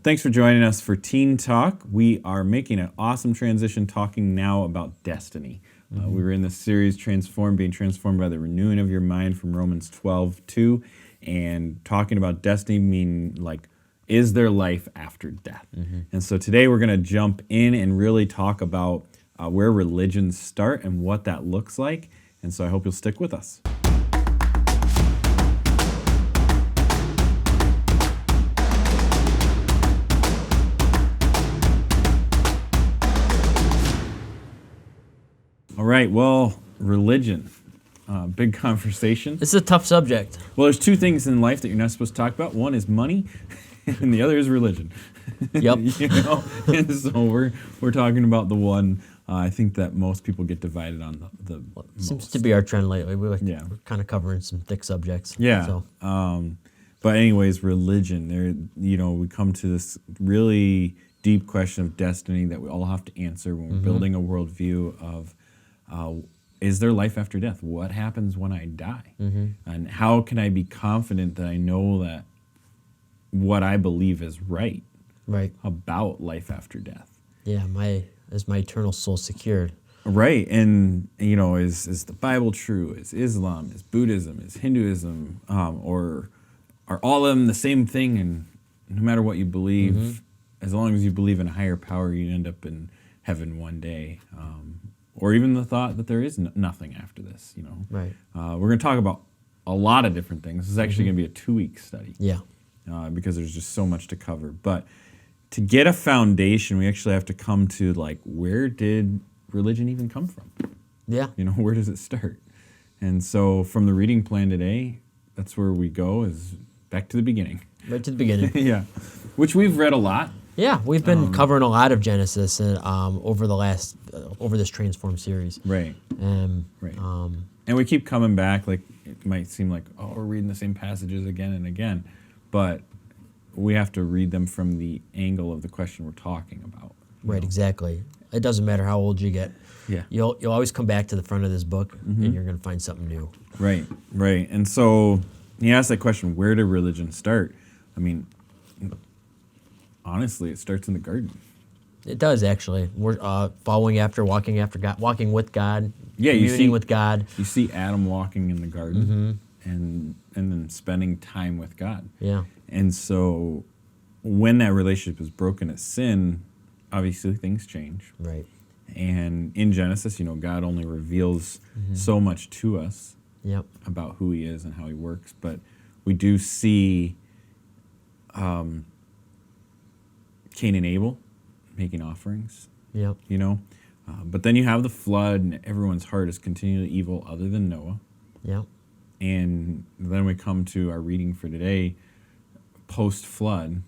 Thanks for joining us for Teen Talk. We are making an awesome transition talking now about destiny. We were in this series, being transformed by the renewing of your mind from Romans 12:2, and talking about destiny, meaning like, is there life after death? And so today we're going to jump in and really talk about where religions start and what that looks like. And so I hope you'll stick with us. All right, well, religion, big conversation. It's a tough subject. Well, there's two things in life that you're not supposed to talk about. One is money, and the other is religion. Yep. And so we're talking about the one. I think that most people get divided on the Seems most. to be our trend lately. We're kind of covering some thick subjects. Yeah. So. But anyways, religion. We come to this really deep question of destiny that we all have to answer when we're building a worldview of. Is there life after death? What happens when I die? And how can I be confident that I know that what I believe is right about life after death? Yeah, is my eternal soul secured? Right, and is the Bible true? Is Islam? Is Buddhism? Is Hinduism? Or are all of them the same thing? And no matter what you believe, as long as you believe in a higher power, you end up in heaven one day. Or even the thought that there is nothing after this, Right. We're going to talk about a lot of different things. This is actually going to be a 2-week study. Yeah. Because there's just so much to cover. But to get a foundation, we actually have to come to, where did religion even come from? Yeah. Where does it start? And so from the reading plan today, that's where we go, is back to the beginning. Right to the beginning. Yeah. Which we've read a lot. Yeah, we've been covering a lot of Genesis over this Transform series. Right. Right. And we keep coming back. It might seem like, we're reading the same passages again and again, but we have to read them from the angle of the question we're talking about. Right, exactly. It doesn't matter how old you get. Yeah. You'll always come back to the front of this book, and you're going to find something new. Right. And so you ask that question, where did religion start? I mean, honestly, it starts in the garden. It does, actually. We're walking God, walking with God, yeah, communing with God. You see Adam walking in the garden and then spending time with God. Yeah. And so when that relationship is broken at sin, obviously things change. Right. And in Genesis, God only reveals so much to us about who he is and how he works. But we do see Cain and Abel making offerings. Yep. But then you have the flood, and everyone's heart is continually evil other than Noah. Yep. And then we come to our reading for today, post-flood.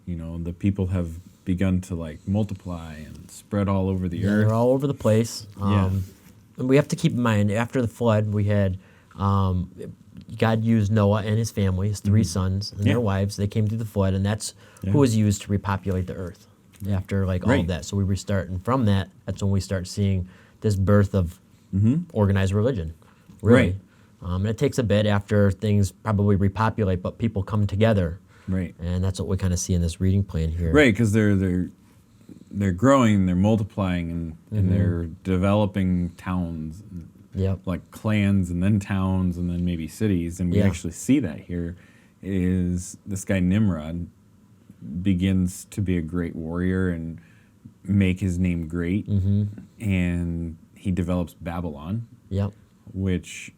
The people have begun to multiply and spread all over the earth. They're all over the place. And we have to keep in mind, after the flood, we had God used Noah and his family, his 3 sons and their wives. They came through the flood, and that's who was used to repopulate the earth after all of that. So we restart, and from that, that's when we start seeing this birth of organized religion. Really. Right. And it takes a bit after things probably repopulate, but people come together. Right. And that's what we kind of see in this reading plan here. Right, because they're growing, they're multiplying, and they're developing towns, like clans, and then towns, and then maybe cities. And we actually see that here. Is this guy Nimrod begins to be a great warrior and make his name great, and he develops Babylon, which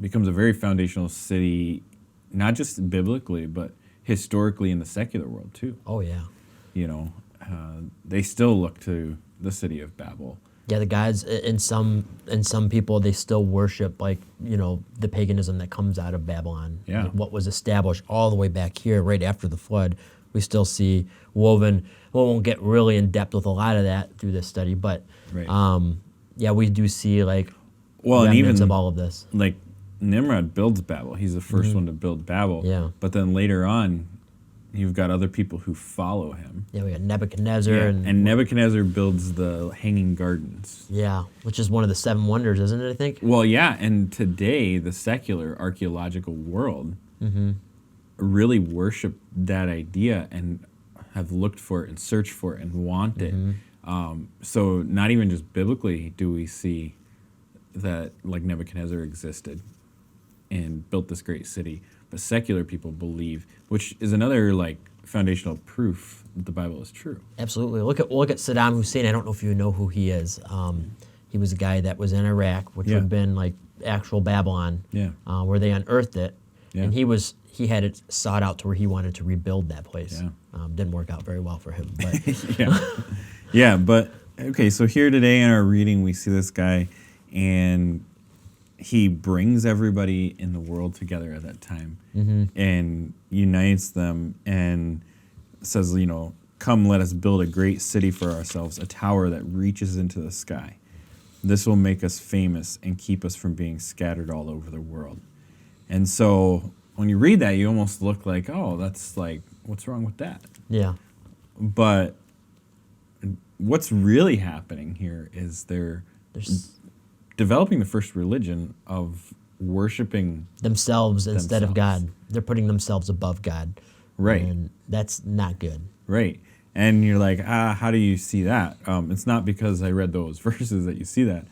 becomes a very foundational city, not just biblically, but historically in the secular world too. Oh, yeah. They still look to the city of Babel. Yeah, the gods, in some people, they still worship, the paganism that comes out of Babylon. Yeah. What was established all the way back here, right after the flood, we still see woven. We won't get really in depth with a lot of that through this study, but we do see remnants of all of this. Nimrod builds Babel. He's the first one to build Babel. Yeah. But then later on, you've got other people who follow him. Yeah, we got Nebuchadnezzar. And Nebuchadnezzar builds the Hanging Gardens. Yeah, which is one of the 7 wonders, isn't it, I think? Well, yeah, and today, the secular archaeological world really worship that idea and have looked for it and searched for it and want it. So not even just biblically do we see that like Nebuchadnezzar existed and built this great city, but secular people believe, which is another like foundational proof that the Bible is true. Absolutely. Look at Saddam Hussein. I don't know if you know who he is. He was a guy that was in Iraq, which would have been like actual Babylon, where they unearthed it, and he had it sought out to where he wanted to rebuild that place. Didn't work out very well for him. But but okay, so here today in our reading, we see this guy, and he brings everybody in the world together at that time and unites them and says, come, let us build a great city for ourselves, a tower that reaches into the sky. This will make us famous and keep us from being scattered all over the world. And so when you read that, you almost look like, oh, that's like, what's wrong with that? Yeah. But what's really happening here is they're developing the first religion of worshiping themselves instead of God. They're putting themselves above God. Right. And that's not good. Right. And you're like, how do you see that? It's not because I read those verses that you see that.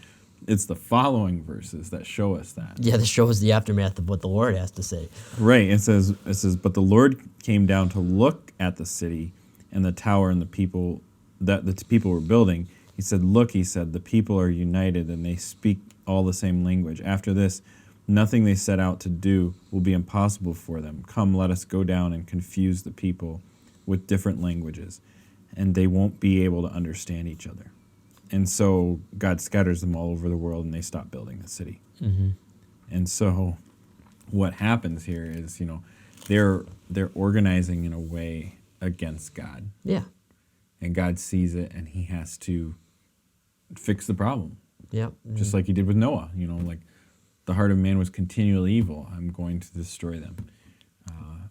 It's the following verses that show us that. Yeah, that shows the aftermath of what the Lord has to say. Right. It says, but the Lord came down to look at the city and the tower and the people that the people were building. He said, look, he said, the people are united and they speak all the same language. After this, nothing they set out to do will be impossible for them. Come, let us go down and confuse the people with different languages, and they won't be able to understand each other. And so God scatters them all over the world, and they stop building the city. And so what happens here is, they're organizing in a way against God. Yeah. And God sees it, and he has to fix the problem. Yeah. Just like he did with Noah, like the heart of man was continually evil. I'm going to destroy them.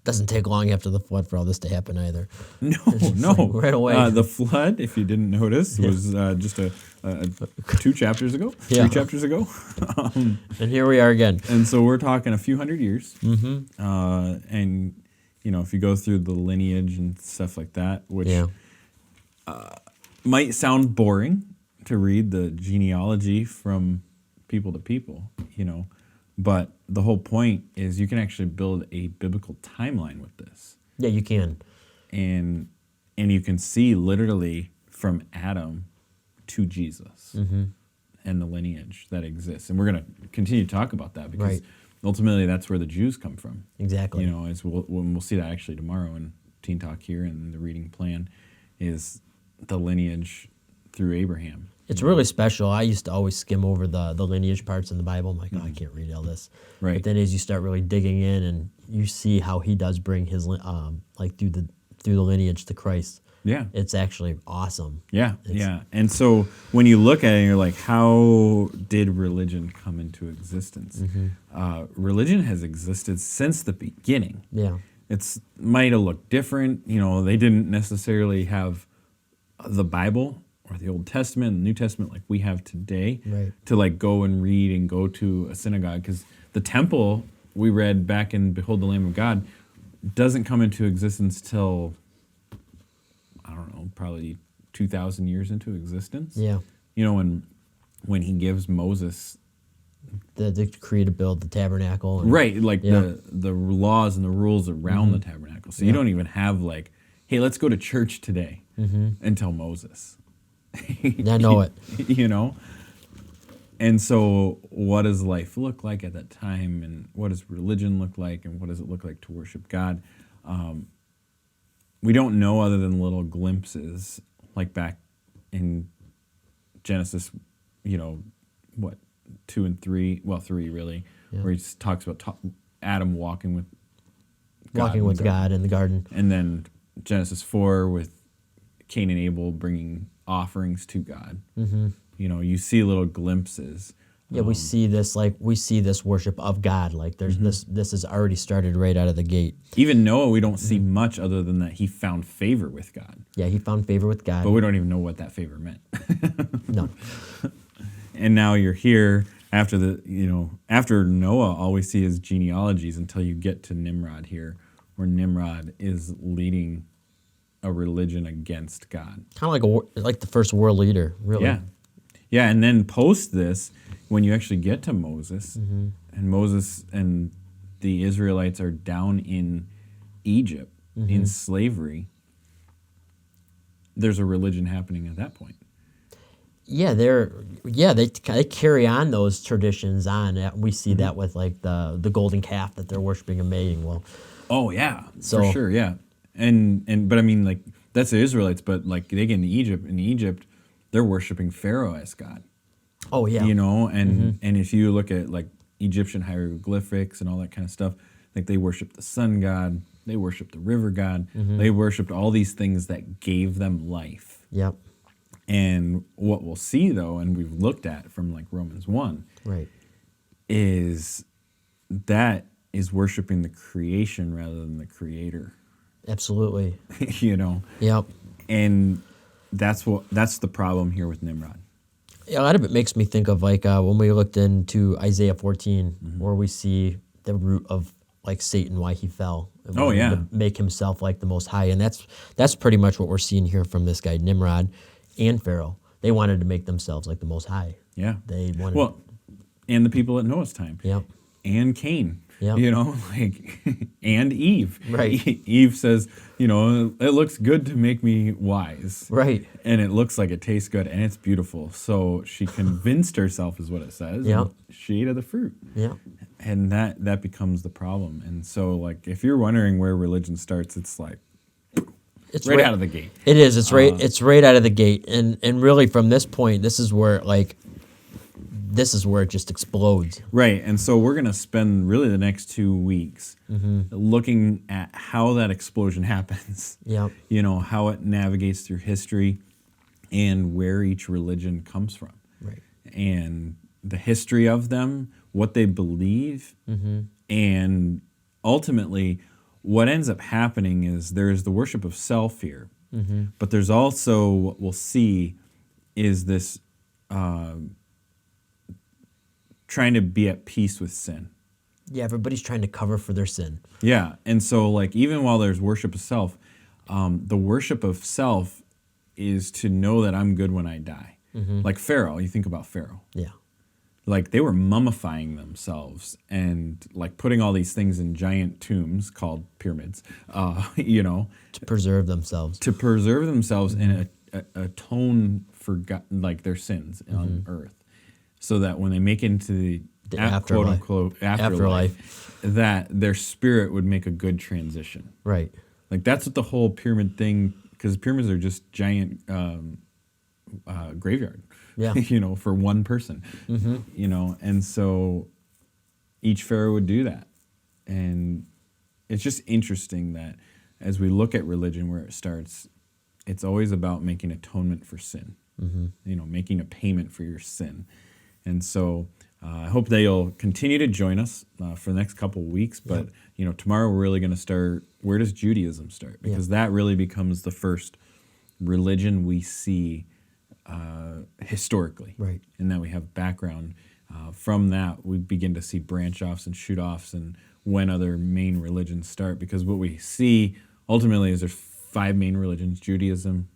Doesn't take long after the flood for all this to happen either. No. Like right away. The flood, if you didn't notice, was just 2 chapters ago, 3 chapters ago. And here we are again. And so we're talking a few hundred years. And, if you go through the lineage and stuff like that, which might sound boring to read the genealogy from people to people, but the whole point is you can actually build a biblical timeline with this. Yeah, you can. And you can see literally from Adam to Jesus and the lineage that exists. And we're going to continue to talk about that because ultimately that's where the Jews come from. Exactly. As we'll see that actually tomorrow in Teen Talk here, and the reading plan is the lineage through Abraham. It's really special. I used to always skim over the lineage parts in the Bible. I'm like, I can't read all this. Right. But then as you start really digging in, and you see how he does bring his through the lineage to Christ. Yeah. It's actually awesome. Yeah. And so when you look at it, you're like, how did religion come into existence? Religion has existed since the beginning. Yeah. It's might have looked different. They didn't necessarily have the Bible or the Old Testament and the New Testament like we have today to like go and read and go to a synagogue, because the temple we read back in Behold the Lamb of God doesn't come into existence till, I don't know, probably 2,000 years into existence. Yeah. When he gives Moses the decree to build the tabernacle. And, the laws and the rules around the tabernacle. So you don't even have like, hey, let's go to church today until Moses. I know it. And so what does life look like at that time, and what does religion look like, and what does it look like to worship God? We don't know other than little glimpses, like back in Genesis, 2 and 3, well, 3 really, where he talks about Adam walking with God in the garden. And then Genesis 4 with Cain and Abel bringing offerings to God. You see little glimpses. Yeah, we see this worship of God. Like there's this has already started right out of the gate. Even Noah, we don't see much other than that he found favor with God. Yeah, he found favor with God. But we don't even know what that favor meant. No. And now you're here after after Noah, all we see is genealogies until you get to Nimrod here, where Nimrod is leading a religion against God. Kind of like the first world leader, really. Yeah. Yeah, and then post this, when you actually get to Moses, Mm-hmm. and Moses and the Israelites are down in Egypt in slavery, there's a religion happening at that point. Yeah, they carry on those traditions on. We see that with like the golden calf that they're worshiping and mating. Well, Oh yeah, So- for sure, yeah. And but I mean, like, that's the Israelites, but like they get into Egypt. In Egypt, they're worshiping Pharaoh as God. oh yeah, You know, and if you look at like Egyptian hieroglyphics and all that kind of stuff, like they worship the sun god, they worship the river god, they worshipped all these things that gave them life. yep, And what we'll see though, and we've looked at from like Romans 1, right, is that is worshiping the creation rather than the creator. absolutely, You know, yep. and that's the problem here with Nimrod. A lot of it makes me think of like when we looked into Isaiah 14, where we see the root of like Satan, why he fell. And Oh, wanted yeah. to make himself like the Most High, and that's pretty much what we're seeing here from this guy Nimrod and Pharaoh. They wanted to make themselves like the Most High. Yeah. They wanted. Well, and the people at Noah's time. Yep. And Cain. Yep. You know, like, and Eve. Right. Eve says, you know, it looks good to make me wise. Right. And it looks like it tastes good and it's beautiful. So she convinced herself, is what it says. Yep. And she ate of the fruit. Yep. And that becomes the problem. And so, like, if you're wondering where religion starts, it's like It's right out of the gate. It is. It's right. It's right out of the gate, and really from this point, this is where it just explodes. Right, and so we're going to spend really the next 2 weeks looking at how that explosion happens. Yep. You know, how it navigates through history and where each religion comes from. Right. And the history of them, what they believe, and ultimately what ends up happening is there's the worship of self here, but there's also what we'll see is this trying to be at peace with sin. Yeah. Everybody's trying to cover for their sin. Yeah, and so like even while there's worship of self, the worship of self is to know that I'm good when I die. Like Pharaoh, you think about Pharaoh. Yeah. Like they were mummifying themselves and like putting all these things in giant tombs called pyramids, you know, To preserve themselves. to preserve themselves and atone for like their sins on earth, so that when they make it into the quote unquote afterlife, that their spirit would make a good transition. Right. Like that's what the whole pyramid thing, because pyramids are just giant graveyard. Yeah. You know, for one person. You know, and so each pharaoh would do that, and it's just interesting that as we look at religion, where it starts, it's always about making atonement for sin. You know, making a payment for your sin, and so. I hope that you'll continue to join us for the next couple of weeks. But you know, tomorrow we're really going to start. Where does Judaism start? Because that really becomes the first religion we see historically, Right. and that we have background. From that, we begin to see branch offs and shoot offs, and when other main religions start. Because what we see ultimately is there's 5 main religions: Judaism,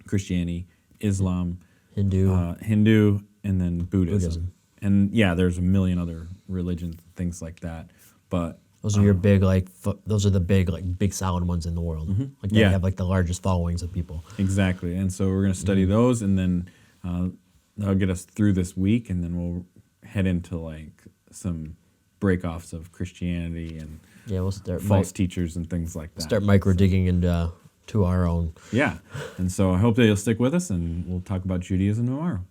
Christianity, Islam, Hindu. and then Buddhism. And yeah, there's a million other religions, things like that. But Those are your big those are the big solid ones in the world. Like they have like the largest followings of people. exactly. And so we're going to study those, and then that'll get us through this week, and then we'll head into like some break-offs of Christianity and Yeah, we'll start false teachers and things like that. start micro digging into to our own. Yeah. And so I hope that you'll stick with us, and we'll talk about Judaism tomorrow.